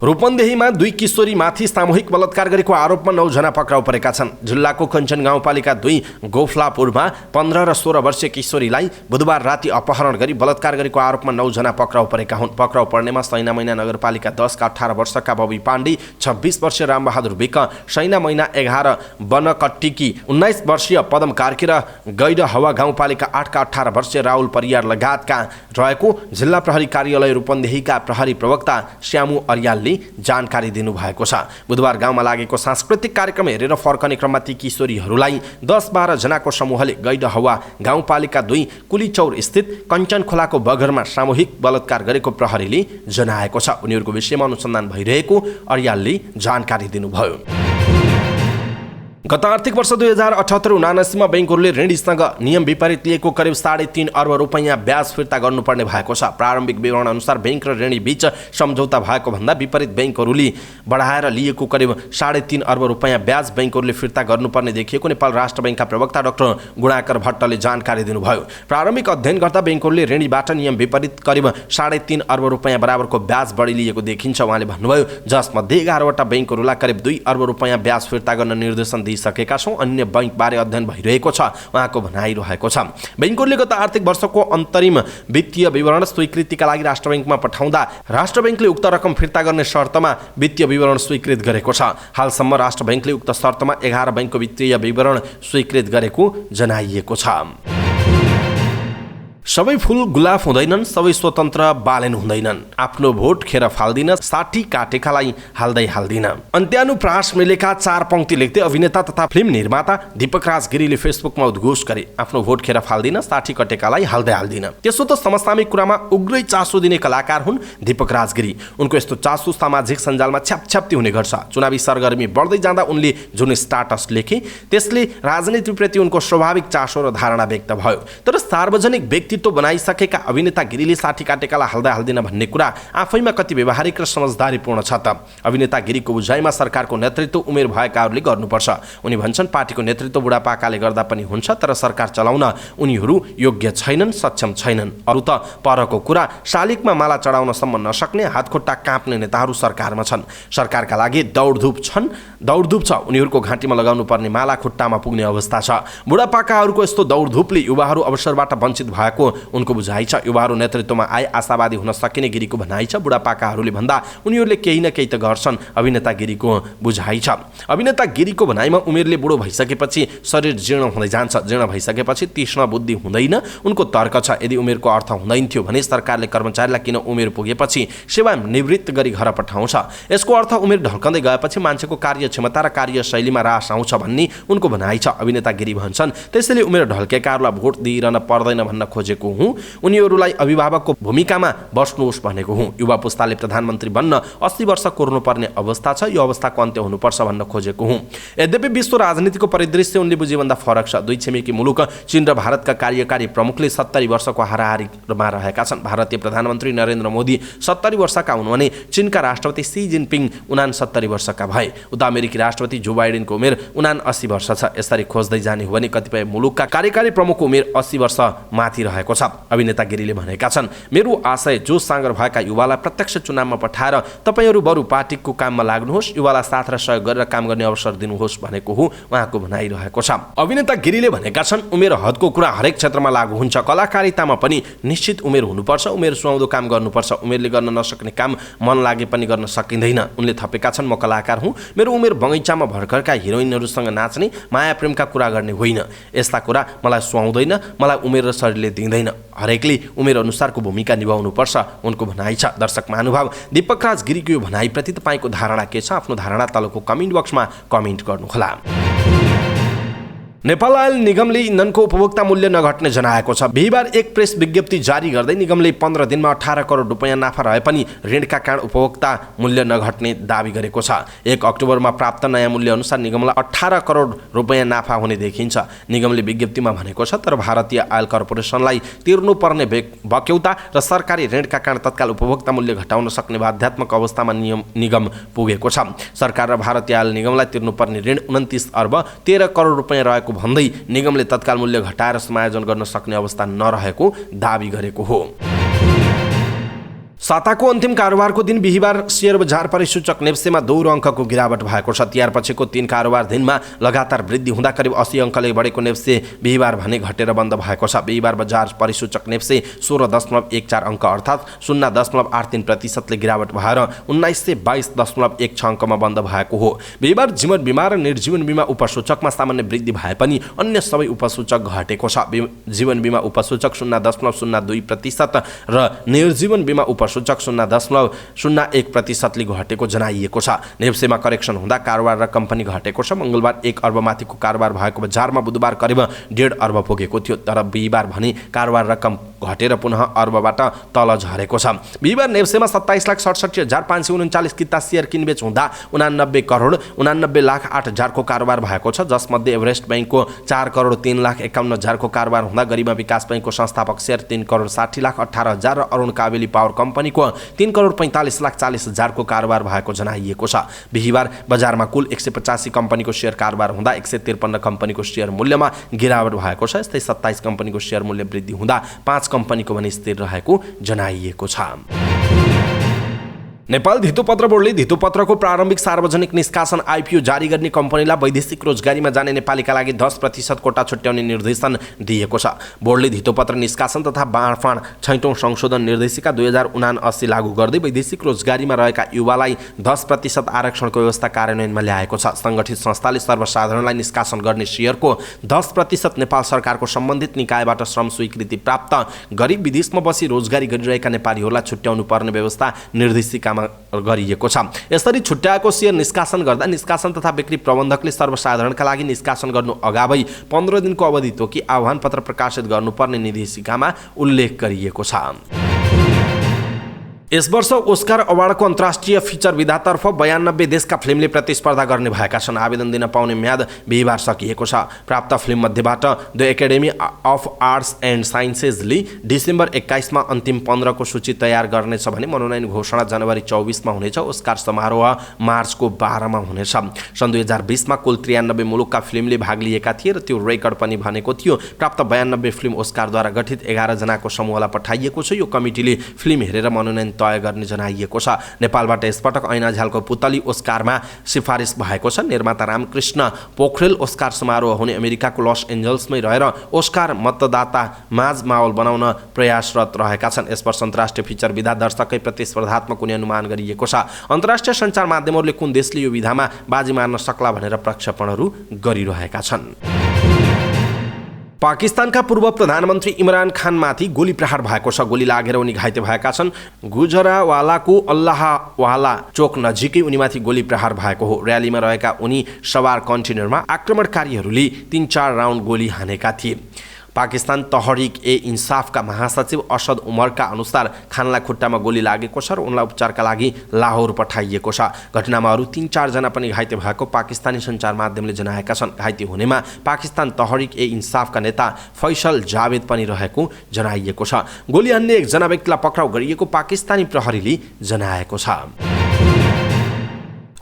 रूपन्देहीमा 2 किशोरीमाथि सामूहिक बलात्कार गरेको आरोपमा 9 जना पक्राउ परेका छन्। जिल्लाको कञ्चन गाउँपालिका 2 गोफलापुरमा 15 र 16 वर्षीय किशोरीलाई बुधबार राति अपहरण गरी बलात्कार गरेको आरोपमा 9 जना पक्राउ परेका हुन्। पक्राउ पर्नेमा सैना मैना नगरपालिका 10 का 18 वर्षका बबी पाण्डे, 26 वर्षीय रामबहादुर विक, सैना मैना 11 बनकट्टीकी 19 वर्षीय पदम कार्की र गैड हवा गाउँपालिका 8 का 18 वर्षीय राहुल परियार लगायतका रहेको जिल्ला प्रहरी कार्यालय रूपन्देहीका प्रहरी प्रवक्ता श्यामु अर्यालले जानकारी दिनुभएको छ। बुधबार गाउँमा लागेको सांस्कृतिक कार्यक्रम हेरेर फर्कने क्रममा ती किशोरीहरूलाई 10-12 जनाको समूहले गैड हवा गाउँपालिका 2 कुलीचौर स्थित कञ्चन खोलाको बगरमा सामूहिक बलात्कार गरेको प्रहरीले जनाएको छ। उनीहरूको विषयमा अनुसन्धान भइरहेको अर्यालले जानकारी दिनुभयो। गत आर्थिक वर्ष 2078-79 मा बैंकहरूले ऋणीसँग नियम विपरीत लिएको करिब 3.5 अर्ब रुपैयाँ ब्याज फिर्ता गर्नुपर्ने भएको छ। प्रारम्भिक विवरण अनुसार बैंक र ऋणी बीच सम्झौता भएको भन्दा विपरीत बैंकहरूले बढाएर लिएको करिब 3.5 अर्ब रुपैयाँ ब्याज बैंकहरूले फिर्ता गर्नुपर्ने देखिएको नेपाल राष्ट्र बैंकका प्रवक्ता डाक्टर गुणाकर भट्टले जानकारी दिनुभयो। प्रारम्भिक अध्ययन गर्दा बैंकहरूले ऋणीबाट नियम विपरीत करिब 3.5 अर्ब रुपैयाँ बराबरको ब्याज बढी लिएको देखिन्छ। उहाँले भन्नुभयो, जसमध्ये 11 वटा बैंकहरूलाई करिब 2 अर्ब रुपैयाँ ब्याज फिर्ता गर्न निर्देशन सकेका छौं। अन्य बैंक बारे अध्ययन भइरहेको छ उहाँको भनाइरहेको छ। बैंकहरूले गत आर्थिक वर्षको अन्तरिम वित्तीय विवरण स्वीकृतिका लागि राष्ट्र बैंकमा पठाउँदा राष्ट्र बैंकले उक्त रकम फिर्ता गर्ने शर्तमा वित्तीय विवरण स्वीकृत गरेको छ। हालसम्म राष्ट्र बैंकले उक्त शर्तमा 11 बैंकको वित्तीय विवरण स्वीकृत गरेको जनाइएको छ। सबै फुल गुलाब हुँदैनन्, सबै स्वतन्त्र बालेन हुँदैनन्। आफ्नो भोट खेर फाल्दिन, साठी काटेकालाई हाल्दिन। अन्त्यानुप्रास मिलेका 4 पंक्ति लेख्दै अभिनेता तथा फिल्म निर्माता दीपक राज गिरीले फेसबुकमा उद्घोष गरे, आफ्नो भोट खेर फाल्दिन, साठी काटेकालाई हाल्दिन। त्यसो त समसामयिक कुरामा उग्रै चासो दिने कलाकार हुन् दीपक राज गिरी। उनको यस्तो चासो सामाजिक सञ्जालमा छ्यापछ्याप्ती हुने गर्छ। चुनावी सरगर्मी बढ्दै जाँदा उनले जुन स्टाटस लेखे त्यसले राजनीतिप्रति उनको स्वाभाविक चासो र धारणा व्यक्त भयो। तर सार्वजनिक व्यक्तित्व बनाइसकेका अभिनेता गिरीले साठी काटेकालाई हाल्दिन भन्ने कुरा आफैमा कति व्यवहारिक र समझदारीपूर्ण छ त? अभिनेता गिरीको बुझाइमा सरकारको नेतृत्व उमेर भएकाहरूले गर्नुपर्छ। उनी भन्छन् पार्टीको नेतृत्व बुढापाकाले गर्दा पनि हुन्छ, तर सरकार चलाउन उनीहरू योग्य छैनन्, सक्षम छैनन्। अरू त परको कुरा, शालिगमा माला चढाउनसम्म नसक्ने, हातखुट्टा काँप्ने नेताहरू सरकारमा छन्। सरकारका लागि दौडधुप छ। उनीहरूको घाँटीमा लगाउनु पर्ने माला खुट्टामा पुग्ने अवस्था छ। बुढापाकाहरूको यस्तो दौडधुपले युवाहरू अवसरबाट वञ्चित भएको उनको बुझाइ छ। युवाहरू नेतृत्वमा आए आशावादी हुन सकिने गिरीको भनाइ छ। बुढापाकाहरूले भन्दा उनीहरूले केही न केही त गर्छन्, अभिनेता गिरीको बुझाइ छ। अभिनेता गिरीको भनाइमा उमेरले बुढो भइसकेपछि शरीर जीर्ण हुँदै जान्छ, जीर्ण भइसकेपछि तीक्ष्ण बुद्धि हुँदैन। उनको तर्क छ, यदि उमेरको अर्थ हुँदैन थियो भने सरकारले कर्मचारीलाई किन उमेर पुगेपछि सेवा निवृत्त गरी घर पठाउँछ? यसको अर्थ उमेर ढल्कँदै गएपछि मान्छेको कार्यक्षमता र कार्यशैलीमा ह्रास आउँछ भन्ने उनको भनाइ छ। अभिनेता गिरी भन्छन्, त्यसैले उमेर ढल्केकाहरूलाई भोट दिइरहन पर्दैन भन्न खोजेको हुँ। उनीहरूलाई अभिभावकको भूमिकामा बस्नुहोस् भनेको हुँ। युवा पुस्ताले प्रधानमन्त्री बन्न 80 वर्ष कोर्नुपर्ने अवस्था छ, यो अवस्थाको अन्त्य हुनुपर्छ भन्न खोजेको हुँ। यद्यपि विश्व राजनीतिको परिदृश्य उनले बुझेभन्दा फरक छ। दुई छिमेकी मुलुक चीन र भारतका कार्यकारी प्रमुखले 70 वर्षको हाराहारीमा रहेका छन्। भारतीय प्रधानमन्त्री नरेन्द्र मोदी 70 वर्षका हुन् भने चीनका राष्ट्रपति सी जिनपिङ 69 वर्षका भए। उता अमेरिकी राष्ट्रपति जो बाइडेनको उमेर 79 वर्ष छ। यसरी खोज्दै जाने हो भने कतिपय मुलुकका कार्यकारी प्रमुखको उमेर 80 वर्ष माथि रहेको छ। अभिनेता गिरीले भनेका छन्, मेरो आशय जोश सागर भएका युवालाई प्रत्यक्ष चुनावमा पठाएर तपाईँहरू बरु पार्टीको काममा लाग्नुहोस्, युवालाई साथ र सहयोग गरेर काम गर्ने अवसर दिनुहोस् भनेको हो उहाँको भनाइरहेको छ। अभिनेता गिरीले भनेका छन्, उमेर हदको कुरा हरेक क्षेत्रमा लागू हुन्छ। कलाकारितामा पनि निश्चित उमेर हुनुपर्छ। उमेर सुहाउँदो काम गर्नुपर्छ। उमेरले गर्न नसक्ने काम मन लागे पनि गर्न सकिँदैन। उनले थपेका छन्, म कलाकार हुँ। मेरो उमेर बगैँचामा भर्खरका हिरोइनहरूसँग नाच्ने, माया प्रेमका कुरा गर्ने होइन। यस्ता कुरा मलाई सुहाउँदैन, मलाई उमेर र शरीरले दिँदैन। हरेकले उमेर अनुसारको भूमिका निभाउनुपर्छ उनको भनाइ छ। दर्शक महानुभाव, दीपक राज गिरीको यो भनाइप्रति तपाईँको धारणा के छ? आफ्नो धारणा तलको कमेन्ट बक्समा कमेन्ट गर्नुहोला। नेपाल आयल निगमले इन्धनको उपभोक्ता मूल्य नघट्ने जनाएको छ। बिहिबार एक प्रेस विज्ञप्ति जारी गर्दै निगमले 15 दिनमा 18 करोड रुपैयाँ नाफा रहे पनि ऋणका कारण उपभोक्ता मूल्य नघट्ने दावी गरेको छ। 1 अक्टोबरमा प्राप्त नयाँ मूल्य अनुसार निगमलाई 18 करोड रुपैयाँ नाफा हुने देखिन्छ। निगमले विज्ञप्तिमा भनेको छ, तर भारतीय आयल कर्पोरेसनलाई तिर्नुपर्ने बक्यौता र सरकारी ऋणका कारण तत्काल उपभोक्ता मूल्य घटाउन सक्ने बाध्यात्मक अवस्थामा निगम पुगेको छ। सरकार र भारतीय आयल निगमलाई तिर्नुपर्ने ऋण 29 अर्ब 13 करोड रुपैयाँ रहेको भन्दै निगमले तत्काल मूल्य घटाएर समायोजन गर्न सक्ने अवस्था नरहेको दावी गरेको हो। साताको अन्तिम कारोबारको दिन बिहिबार शेयर बजार परिसूचक नेप्सेमा 2 अङ्कको गिरावट भएको छ। तिहारपछिको 3 कारोबार दिनमा लगातार वृद्धि हुँदा करिब 80 अङ्कले बढेको नेप्से बिहिबार भने घटेर बन्द भएको छ। बिहिबार बजार परिसूचक नेप्से 16.14 अङ्क अर्थात् 0.83% गिरावट भएर 1922.16 अङ्कमा बन्द भएको हो। बिहिबार जीवन बिमा र निर्जीवन बिमा उपसूचकमा सामान्य वृद्धि भए पनि अन्य सबै उपसूचक घटेको छ। जीवन बिमा उपसूचक 0.02% र निर्जीवन बिमा उपसूचक 0.01% घटेको जनाइएको छ। नेप्सेमा करेक्सन हुँदा कारोबार र कम्पनी घटेको छ। मंगलबार 1 अर्ब माथिको कारोबार भएको बजारमा बुधबार करिब 1.5 अर्ब पुगेको थियो, तर बिहिबार भने कारोबार रकम घटेर पुनः अर्बबाट तल झरेको छ। बिहिबार नेप्सेमा 27,67,539 किता शेयर किनबेच हुँदा 89 करोड 89,08,000 को कारोबार भएको छ, जसमध्ये एभरेस्ट बैंकको 4 करोड 3,51,000 को कारोबार हुँदा गरिमा विकास बैंकको संस्थापक शेयर 3 करोड 60,18,000 र अरुण कावेली पावर कम्पनीको 3 करोड 45,40,000 को कारोबार भएको जनाइएको छ। बिहिबार बजारमा कुल 185 कम्पनीको शेयर कारोबार हुँदा 153 कम्पनीको शेयर मूल्यमा गिरावट भएको छ। यस्तै 27 कम्पनीको शेयर मूल्य वृद्धि हुँदा 5 कम्पनीको भने स्थिर रहेको जनाइएको छ। नेपाल धितोपत्र बोर्डले धितोपत्रको प्रारम्भिक सार्वजनिक निष्कासन आइपिओ जारी गर्ने कम्पनीलाई वैदेशिक रोजगारीमा जाने नेपालीका लागि 10% कोटा छुट्याउने निर्देशन दिएको छ। बोर्डले धितोपत्र निष्कासन तथा बाँडफाँड 6औं संशोधन निर्देशिका 2079 लागू गर्दै वैदेशिक रोजगारीमा रहेका युवालाई 10% आरक्षणको व्यवस्था कार्यान्वयनमा ल्याएको छ। सङ्गठित संस्थाले सर्वसाधारणलाई निष्कासन गर्ने सेयरको 10% नेपाल सरकारको सम्बन्धित निकायबाट श्रम स्वीकृति प्राप्त गरी विदेशमा बसी रोजगारी गरिरहेका नेपालीहरूलाई छुट्याउनु पर्ने व्यवस्था निर्देशिकामा गरिएको छ। यसरी छुट्याएको सेयर निष्कासन गर्दा निष्कासन तथा बिक्री प्रबन्धकले सर्वसाधारणका लागि निष्कासन गर्नु अगावै 15 दिनको अवधि तोकी आह्वान पत्र प्रकाशित गर्नुपर्ने निर्देशिकामा उल्लेख गरिएको छ। यस वर्ष ओस्कार अवार्डको अन्तर्राष्ट्रिय फिचर विधातर्फ 92 देशका फिल्मले प्रतिस्पर्धा गर्ने भएका छन्। आवेदन दिन पाउने म्याद बिहिबार सकिएको छ। प्राप्त फिल्म मध्येबाट the academy of arts and साइन्सेसले डिसेम्बर 21 मा अन्तिम 15 को सूची तयार गर्नेछ भने मनोनयन घोषणा जनवरी 24 मा हुनेछ। ओस्कार समारोह मार्चको 12 मा हुनेछ। सन् 2020 मा कुल 93 मुलुकका फिल्मले भाग लिएका थिए र त्यो रेकर्ड पनि भनेको थियो। प्राप्त 92 फिल्म ओस्कारद्वारा गठित 11 जनाको समूहलाई पठाइएको छ। यो कमिटीले फिल्म हेरेर मनोनयन तय गर्ने जनाइएको छ। नेपालबाट यसपटक ऐना झ्यालको पुतली ओस्कारमा सिफारिस भएको छ। निर्माता रामकृष्ण पोखरेल ओस्कार समारोह हुने अमेरिकाको लस एन्जल्समै रहेर ओस्कार मतदाता माझ माहौल बनाउन प्रयासरत रहेका छन्। यस वर्ष अन्तर्राष्ट्रिय फिचर विधा दर्शकै प्रतिस्पर्धात्मक हुने अनुमान गरिएको छ। अन्तर्राष्ट्रिय सञ्चार माध्यमहरूले कुन देशले यो विधामा बाजी मार्न सक्ला भनेर प्रक्षेपणहरू गरिरहेका छन्। पाकिस्तानका पूर्व प्रधानमन्त्री इमरान खानमाथि गोली प्रहार भएको छ। गोली लागेर उनी घाइते भएका छन्। गुजरावालाको अल्लाहवाला चोक नजिकै उनीमाथि गोली प्रहार भएको हो। र्यालीमा रहेका उनी सवार कन्टेनरमा आक्रमणकारीहरूले 3-4 राउन्ड गोली हानेका थिए। पाकिस्तान तहरिक ए इन्साफका महासचिव असद उमरका अनुसार खानलाई खुट्टामा गोली लागेको छ र उनलाई उपचारका लागि लाहोर पठाइएको छ। घटनामा अरू 3-4 जना पनि घाइते भएको पाकिस्तानी सञ्चार माध्यमले जनाएका छन्। घाइते हुनेमा पाकिस्तान तहरिक ए इन्साफका नेता फैसल जावेद पनि रहेको जनाइएको छ। गोली हान्ने एकजना व्यक्तिलाई पक्राउ गरिएको पाकिस्तानी प्रहरीले जनाएको छ।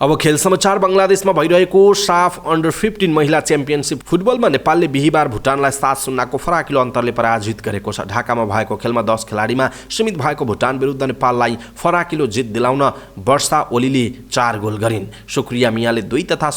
अब खेल समाचार। बङ्गलादेशमा भइरहेको साफ अन्डर 15 महिला च्याम्पियनसिप फुटबलमा नेपालले बिहिबार भुटानलाई 7-0 को फराकिलो अन्तरले पराजित गरेको छ। ढाकामा भएको खेलमा 10 खेलाडीमा सीमित भएको भुटान विरुद्ध नेपाललाई फराकिलो जित दिलाउन वर्षा ओलीले 4 गोल गरिन्। सुक्रिया मियाले 2 तथा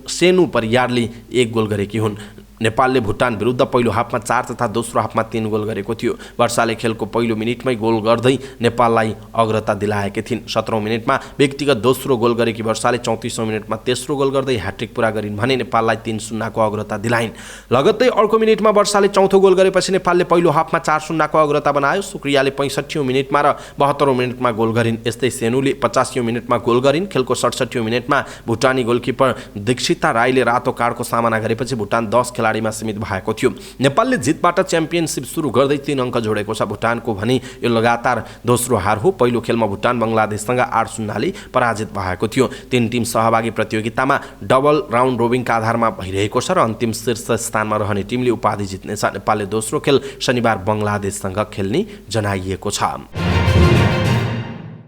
सेनु परियारले 1 गोल गरेकी हुन्। नेपालले भुटान विरुद्ध पहिलो हाफमा 4 तथा दोस्रो हाफमा 3 गोल गरेको थियो। वर्षाले खेलको पहिलो मिनेटमै गोल गर्दै नेपाललाई अग्रता दिलाएकी थिइन्। 17औं मिनेटमा व्यक्तिगत दोस्रो गोल गरेकी वर्षाले 34औं मिनेटमा तेस्रो गोल गर्दै ह्याट्रिक पूरा गरिन् भने नेपाललाई 3-0 को अग्रता दिलाइन्। लगत्तै अर्को मिनेटमा वर्षाले चौथो गोल गरेपछि नेपालले पहिलो हाफमा 4-0 को अग्रता बनायो। सुक्रियाले 65औं मिनेटमा र 72औं मिनेटमा गोल गरिन्। यस्तै सेनुले 85औं मिनेटमा गोल गरिन्। खेलको 67औं मिनेटमा भुटानी गोलकिपर दीक्षिता राईले रातो कार्डको सामना गरेपछि भुटान 10 खेलाडीमा सीमित भएको थियो। नेपालले जितबाट च्याम्पियनसिप सुरु गर्दै 3 अङ्क जोडेको छ। भुटानको भने यो लगातार दोस्रो हार हो। पहिलो खेलमा भुटान बङ्गलादेशसँग 8-0 ले पराजित भएको थियो। 3 टिम सहभागी प्रतियोगितामा डबल राउन्ड रोबिङका आधारमा भइरहेको छ र अन्तिम शीर्ष स्थानमा रहने टिमले उपाधि जित्नेछ। नेपालले दोस्रो खेल शनिबार बङ्गलादेशसँग खेल्ने जनाइएको छ।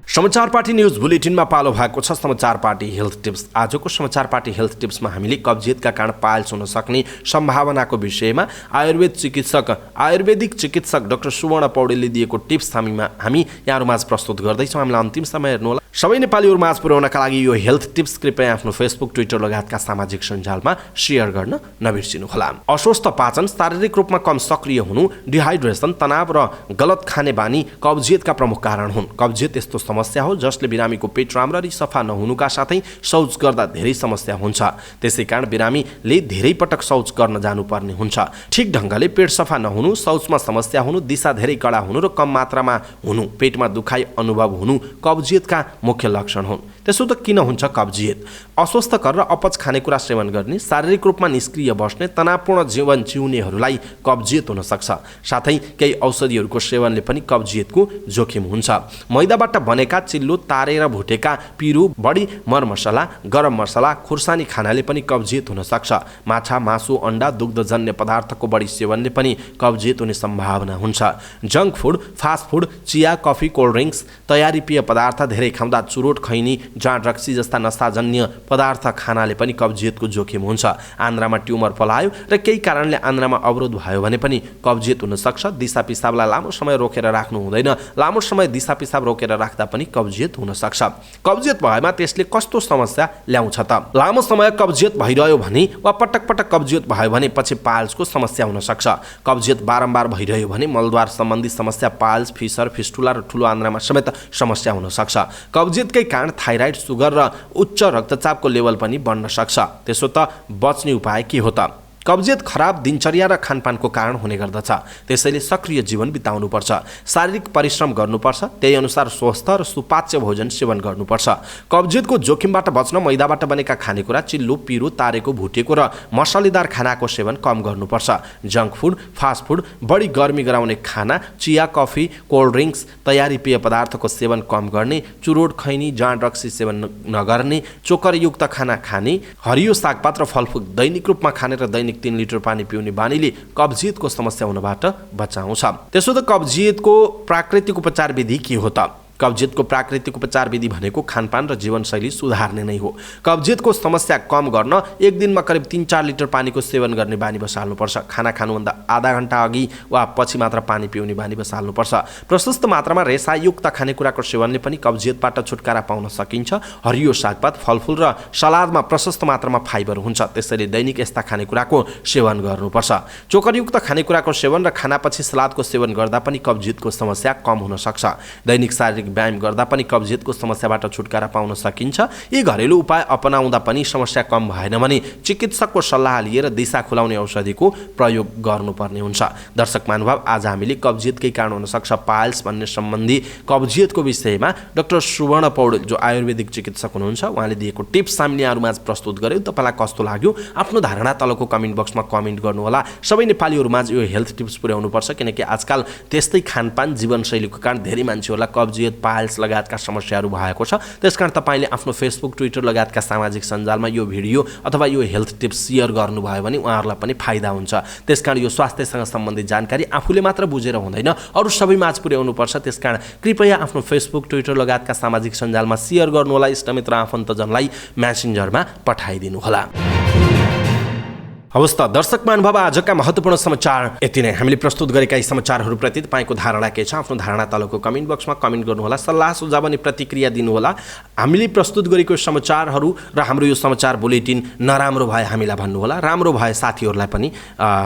समाचार पार्टी न्युज बुलेटिनमा पालो भएको छ समाचार पार्टी हेल्थ टिप्स। आजको समाचार पार्टी हेल्थ टिप्समा हामीले कब्जियतका कारण पाइल्स हुन सक्ने सम्भावनाको विषयमा आयुर्वेदिक चिकित्सक डाक्टर सुवर्ण पौडेलले दिएको टिप्स हामी यहाँहरूमाझ प्रस्तुत गर्दैछौँ। हामीलाई अन्तिम समय हेर्नुहोला। सबै नेपालीहरूमाझ पुर्याउनका लागि यो हेल्थ टिप्स कृपया आफ्नो फेसबुक, ट्विटर लगायतका सामाजिक सञ्जालमा सेयर गर्न नबिर्सिनुहोला। अस्वस्थ पाचन, शारीरिक रूपमा कम सक्रिय हुनु, डिहाइड्रेसन, तनाव र गलत खाने बानी कब्जियतका प्रमुख कारण हुन्। कब्जियत यस्तो समस्या हो जसले बिरामीको पेट राम्ररी सफा नहुनुका साथै शौच गर्दा धेरै समस्या हुन्छ। त्यसैकारण बिरामीले धेरै पटक शौच गर्न जानुपर्ने हुन्छ। ठिक ढङ्गले पेट सफा नहुनु, शौचमा समस्या हुनु, दिशा धेरै कडा हुनु र कम मात्रामा हुनु, पेटमा दुखाइ अनुभव हुनु कब्जियतका मुख्य लक्षण हुन्। त्यसो त किन हुन्छ कब्जियत? अस्वस्थकर र अपच खानेकुरा सेवन गर्ने, शारीरिक रूपमा निष्क्रिय बस्ने, तनावपूर्ण जीवन जिउनेहरूलाई कब्जियत हुन सक्छ। साथै केही औषधिहरूको सेवनले पनि कब्जियतको जोखिम हुन्छ। मैदाबाट बनेका, चिल्लो तारेर भुटेका, पिरो, बढी मरमसला, गरम मसला, खुर्सानी खानाले पनि कब्जियत हुन सक्छ। माछा, मासु, अन्डा, दुग्धजन्य पदार्थको बढी सेवनले पनि कब्जियत हुने सम्भावना हुन्छ। जङ्क फुड, फास्ट फुड, चिया, कफी, कोल्ड ड्रिङ्क्स, तयारी पेय पदार्थ धेरै खाँदा, चुरोट, खैनी, जाँड रक्सी जस्ता नशाजन्य पदार्थ खानाले पनि कब्जियतको जोखिम हुन्छ। आन्द्रामा ट्युमर पलायो र केही कारणले आन्द्रामा अवरोध भयो भने पनि कब्जियत हुन सक्छ। दिशा पिसाबलाई लामो समय रोकेर राख्नु हुँदैन। लामो समय दिशा पिसाब रोकेर राख्दा पनि कब्जियत हुन सक्छ। कब्जियत भएमा त्यसले कस्तो समस्या ल्याउँछ त? लामो समय कब्जियत भइरह्यो भने वा पटक पटक कब्जियत भयो भने पछि पाइल्सको समस्या हुन सक्छ। कब्जियत बारम्बार भइरह्यो भने मलद्वार सम्बन्धी समस्या, पाइल्स, फिसर, फिस्टुला र ठुलो आन्द्रामा समेत समस्या हुन सक्छ। कब्जियतकै कारण थाइराइड, सुगर र उच्च रक्तचापको लेभल पनि बढ्न सक्छ। त्यसो त बच्ने उपाय के हो त? कब्जियत खराब दिनचर्या र खानपानको कारण हुने गर्दछ। त्यसैले सक्रिय जीवन बिताउनुपर्छ, शारीरिक परिश्रम गर्नुपर्छ, त्यही अनुसार स्वस्थ र सुपाच्य भोजन सेवन गर्नुपर्छ। कब्जियतको जोखिमबाट बच्न मैदाबाट बनेका खानेकुरा, चिल्लो, पिरो, तारेको, भुटेको र मसलेदार खानाको सेवन कम गर्नुपर्छ। जङ्क फुड, फास्ट फुड, बढी गर्मी गराउने खाना, चिया, कफी, कोल्ड ड्रिङ्क्स, तयारी पेय पदार्थको सेवन कम गर्ने, चुरोट, खैनी, जाँड रक्सी सेवन नगर्ने, चोकरयुक्त खाना खाने, हरियो सागपात र फलफुल दैनिक रूपमा खाने र दैनिक 3 लिटर पानी पिउने बानीले कब्जियतको समस्या हुनबाट बचाउँछ। त्यसो त कब्जियतको प्राकृतिक उपचार विधि के हो त? कब्जियतको प्राकृतिक उपचार विधि भनेको खानपान र जीवनशैली सुधार्ने नै हो। कब्जियतको समस्या कम गर्न एक दिनमा करिब 3-4 लिटर पानीको सेवन गर्ने बानी बसाल्नुपर्छ। खाना खानुभन्दा आधा घण्टा अघि वा पछि मात्र पानी पिउने बानी बसाल्नुपर्छ। प्रशस्त मात्रामा रेसायुक्त खानेकुराको सेवनले पनि कब्जियतबाट छुटकारा पाउन सकिन्छ। हरियो सागपात, फलफुल र सलादमा प्रशस्त मात्रामा फाइबर हुन्छ। त्यसैले दैनिक यस्ता खानेकुराको सेवन गर्नुपर्छ। चोकरयुक्त खानेकुराको सेवन र खानापछि सलादको सेवन गर्दा पनि कब्जियतको समस्या कम हुन सक्छ। दैनिक शारीरिक व्यायाम गर्दा पनि कब्जियतको समस्याबाट छुटकारा पाउन सकिन्छ। यी घरेलु उपाय अपनाउँदा पनि समस्या कम भएन भने चिकित्सकको सल्लाह लिएर दिशा खुलाउने औषधिको प्रयोग गर्नुपर्ने हुन्छ। दर्शक महानुभाव, आज हामीले कब्जियतकै कारण हुन सक्छ पाइल्स भन्ने सम्बन्धी कब्जियतको विषयमा डाक्टर सुवर्ण पौडेल जो आयुर्वेदिक चिकित्सक हुनुहुन्छ उहाँले दिएको टिप्स हामीले यहाँहरुमाझ प्रस्तुत गर्यौं। तपाईलाई कस्तो लाग्यो? आफ्नो धारणा तलको कमेन्ट बक्समा कमेन्ट गर्नुहोला। सबै नेपालीहरुमाझ यो हेल्थ टिप्स पुर्याउनु पर्छ किनकि आजकल त्यस्तै खानपान जीवनशैलीको कारण धेरै मान्छेहरुलाई कब्जियत, पाइल्स लगायतका समस्याहरू भएको छ। त्यसकारण तपाईले आफ्नो फेसबुक, ट्विटर लगायतका सामाजिक सञ्जालमा यो भिडियो अथवा यो हेल्थ टिप्स शेयर गर्नुभयो भने उहाँहरूलाई पनि फाइदा हुन्छ। त्यसकारण यो स्वास्थ्यसँग सम्बन्धित जानकारी आफूले मात्र बुझेर हुँदैन, अरू सबैमाझ पुर्याउनु पर्छ। त्यसकारण कृपया आफ्नो फेसबुक, ट्विटर लगायतका सामाजिक सञ्जालमा शेयर गर्नुहोला। इष्टमित्र आफन्तजनलाई मेसेन्जरमा पठाइदिनु होला। हवस् त दर्शक महानुभाव, आजका महत्त्वपूर्ण समाचार यति नै। हामीले प्रस्तुत गरेका यी समाचारहरूप्रति तपाईँको धारणा के छ? आफ्नो धारणा तलको कमेन्ट बक्समा कमेन्ट गर्नुहोला। सल्लाह सुझाव अनि प्रतिक्रिया दिनुहोला। हामीले प्रस्तुत गरेको समाचारहरू र हाम्रो यो समाचार बुलेटिन नराम्रो भए हामीलाई भन्नुहोला, राम्रो भए साथीहरूलाई पनि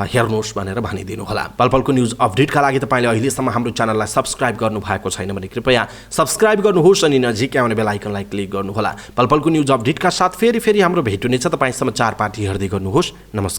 हेर्नुहोस् भनेर भनिदिनुहोला। पलपलको न्युज अपडेटका लागि तपाईँले अहिलेसम्म हाम्रो च्यानललाई सब्स्क्राइब गर्नुभएको छैन भने कृपया सब्स्क्राइब गर्नुहोस् अनि नजिकै आउने बेल आइकनलाई क्लिक गर्नुहोला। पलपलको न्युज अपडेटका साथ फेरि हाम्रो भेट हुनेछ। तपाईँ समाचार पार्टी हेर्दै गर्नुहोस्। नमस्कार।